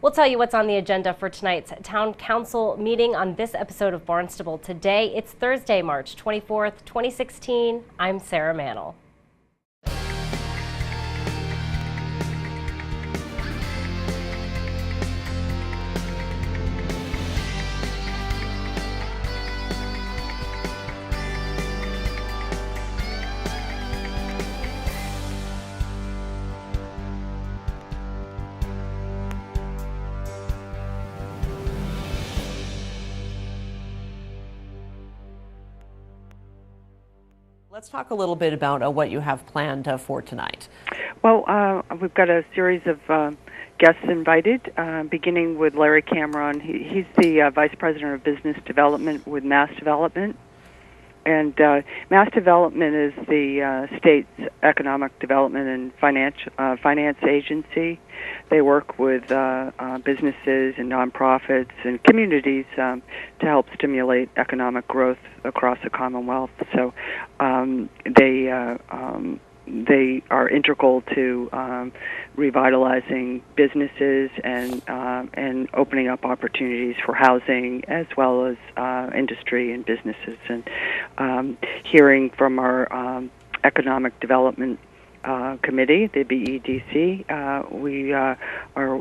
We'll tell you what's on the agenda for tonight's Town Council meeting on this episode of Barnstable Today. It's Thursday, March 24th, 2016. I'm Sarah Mannel. Let's talk a little bit about what you have planned for tonight. Well, we've got a series of guests invited, beginning with Larry Cameron. He's the Vice President of Business Development with Mass Development. And Mass Development is the state's economic development and finance agency. They work with businesses and nonprofits and communities to help stimulate economic growth across the Commonwealth. So they are integral to revitalizing businesses and opening up opportunities for housing as well as industry and businesses. And hearing from our economic development committee, the BEDC, we are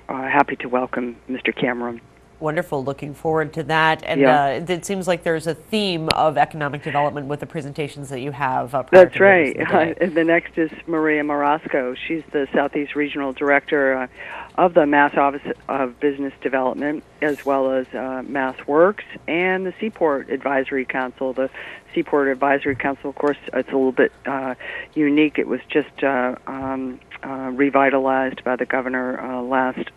happy to welcome Mr. Cameron. Wonderful. Looking forward to that. And it seems like there's a theme of economic development with the presentations that you have. That's right. The next is Maria Morasco. She's the Southeast Regional Director of the Mass Office of Business Development, as well as Mass Works and the Seaport Advisory Council. The Seaport Advisory Council, of course, it's a little bit unique. It was just revitalized by the governor last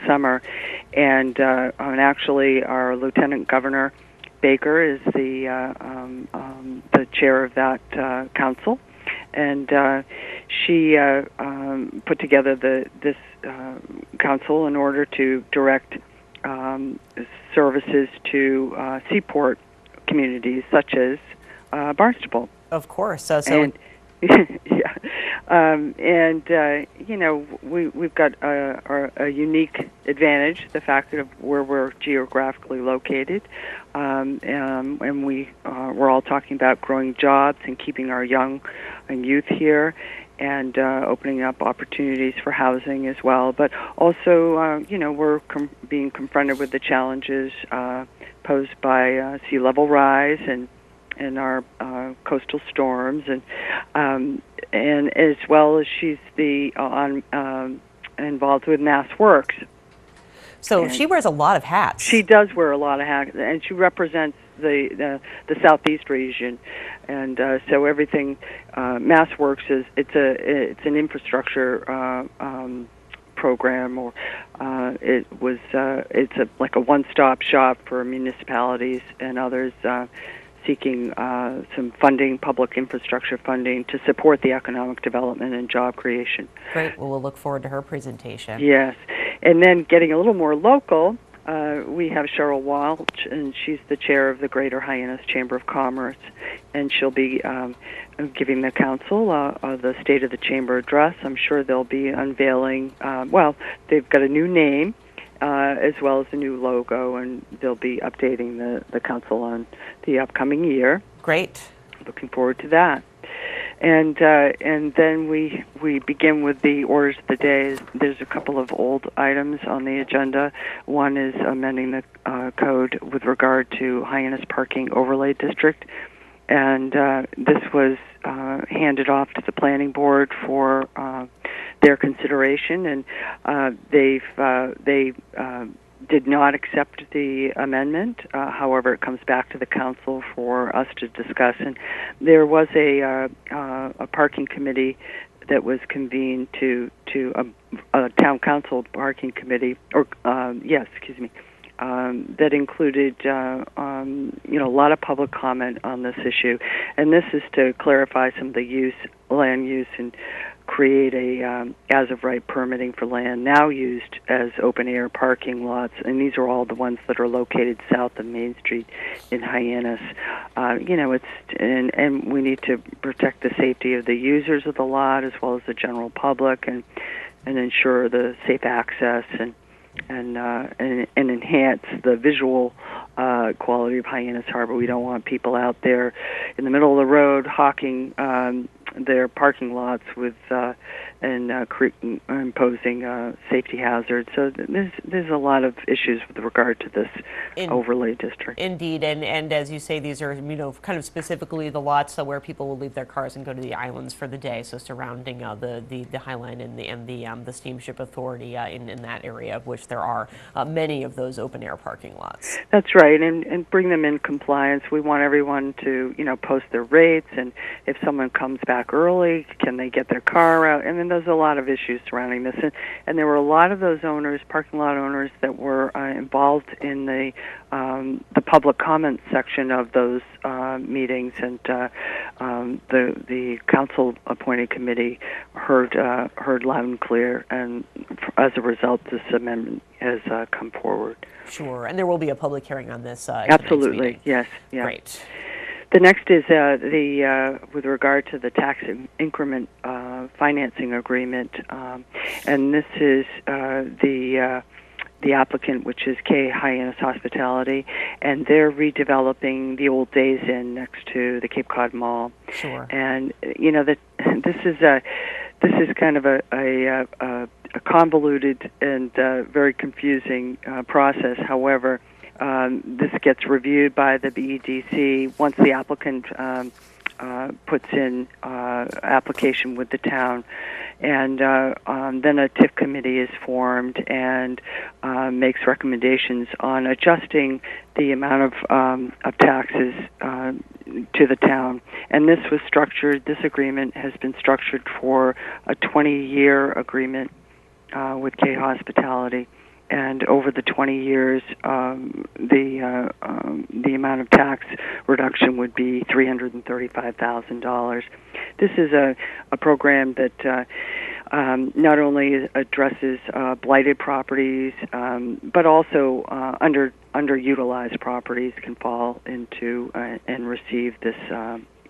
summer, and actually our Lieutenant Governor Baker is the chair of that council, and she put together this council in order to direct services to seaport communities such as Barnstable. Of course. We've got a unique advantage, the fact of where we're geographically located, and we're all talking about growing jobs and keeping our young and youth here, and opening up opportunities for housing as well. But also, we're being confronted with the challenges posed by sea level rise and our coastal storms, and as well as she's involved with Mass Works. So she wears a lot of hats. She does wear a lot of hats, and she represents the Southeast region, and so everything Mass Works is it's an infrastructure program, or it's like a one-stop shop for municipalities and others seeking some funding, public infrastructure funding, to support the economic development and job creation. Great. Well, we'll look forward to her presentation. Yes. And then getting a little more local, we have Cheryl Walsh, and she's the chair of the Greater Hyannis Chamber of Commerce, and she'll be giving the council the State of the Chamber address. I'm sure they'll be unveiling, they've got a new name, as well as a new logo, and they'll be updating the council on the upcoming year. Great. Looking forward to that. And then we begin with the orders of the day. There's a couple of old items on the agenda. One is amending the code with regard to Hyannis Parking Overlay District, and this was handed off to the planning board for their consideration, and they did not accept the amendment. However, it comes back to the council for us to discuss. And there was a parking committee that was convened to a town council parking committee, that included a lot of public comment on this issue, and this is to clarify some of the land use, and create a as-of-right permitting for land now used as open-air parking lots, and these are all the ones that are located south of Main Street in Hyannis. And we need to protect the safety of the users of the lot as well as the general public, and ensure the safe access and enhance the visual quality of Hyannis Harbor. We don't want people out there in the middle of the road hawking their parking lots with imposing safety hazards. So there's a lot of issues with regard to this overlay district. Indeed, and as you say, these are kind of specifically the lots where people will leave their cars and go to the islands for the day. So surrounding the High Line and the Steamship Authority in that area, of which there are many of those open air parking lots. That's right, and bring them in compliance. We want everyone to post their rates, and if someone comes back early, can they get their car out? And then there's a lot of issues surrounding this, and there were a lot of those owners, parking lot owners, that were involved in the public comment section of those meetings, and the council-appointed committee heard loud and clear, and as a result, this amendment has come forward. Sure, and there will be a public hearing on this. Absolutely, yes, yeah. Great. The next is with regard to the tax increment financing agreement, and this is the applicant, which is K Hyannis Hospitality, and they're redeveloping the old Days Inn next to the Cape Cod Mall. Sure. And this is kind of a convoluted and very confusing process. However, this gets reviewed by the BEDC once the applicant puts in application with the town, and then a TIF committee is formed and makes recommendations on adjusting the amount of taxes to the town. And this agreement has been structured for a 20-year agreement with K Hospitality. And over the 20 years, the amount of tax reduction would be $335,000. This is a program that not only addresses blighted properties, but also underutilized properties can fall into and receive this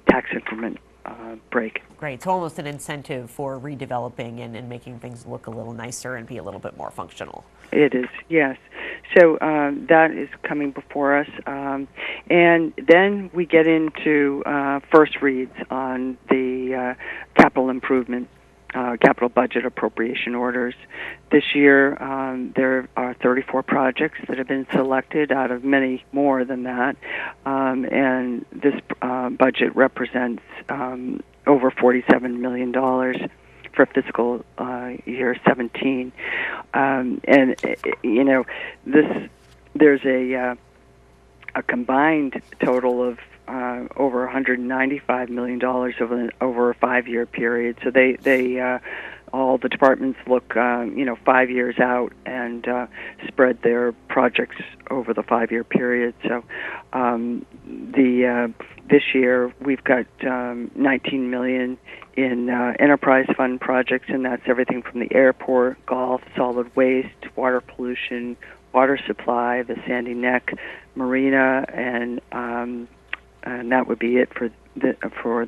tax increment break. Great. So almost an incentive for redeveloping and making things look a little nicer and be a little bit more functional. It is, yes. So that is coming before us. And then we get into first reads on the capital improvement, capital budget appropriation orders. This year, there are 34 projects that have been selected out of many more than that. And this budget represents over $47 million for fiscal year 17, and there's a combined total of over $195 million over a 5-year period. So they all the departments look 5 years out and spread their projects over the 5-year period. So this year we've got $19 million in enterprise fund projects, and that's everything from the airport, golf, solid waste, water pollution, water supply, the Sandy Neck Marina, and that would be it for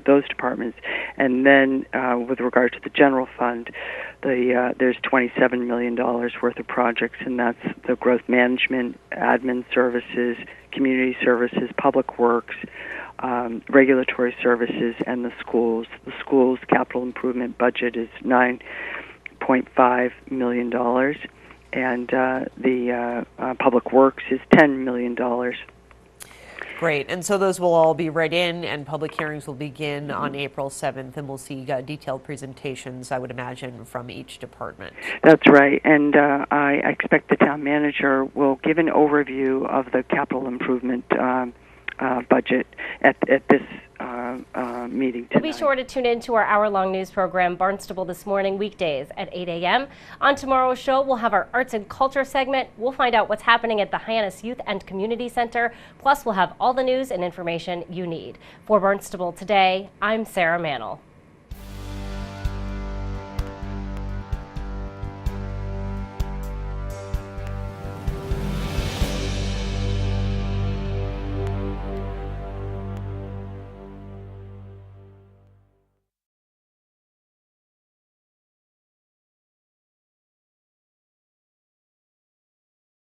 those departments. And then with regard to the general fund, there's $27 million worth of projects, and that's the growth management, admin services, community services, public works, regulatory services, and the schools. The schools' capital improvement budget is $9.5 million, and the public works is $10 million. Great. And so those will all be read in, and public hearings will begin on April 7th, and we'll see detailed presentations, I would imagine, from each department. That's right. And I expect the town manager will give an overview of the capital improvement budget at this meeting tonight. Be sure to tune in to our hour-long news program, Barnstable This Morning, weekdays at 8 a.m. On tomorrow's show, we'll have our arts and culture segment. We'll find out what's happening at the Hyannis Youth and Community Center. Plus, we'll have all the news and information you need. For Barnstable Today, I'm Sarah Mannel.